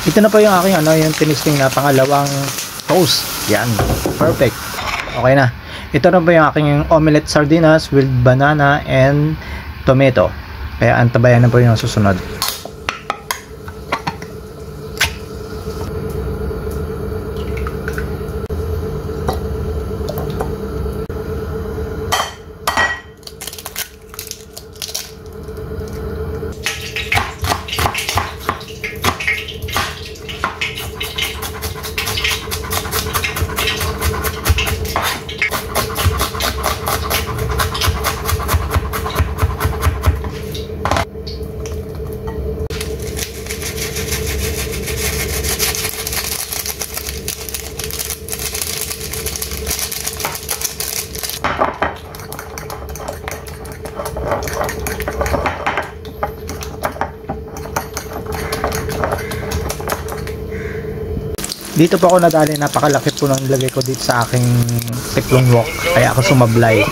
Ito na po yung aking yung tinisting na pangalawang toast. Yan, perfect. Okay na. Ito na po yung aking omelette sardinas with banana and tomato. Kaya antabayan na po yung susunod. Dito po ako nadali, napakalaki po nang nilagay ko dito sa aking tiklong wok, kaya ako sumablay.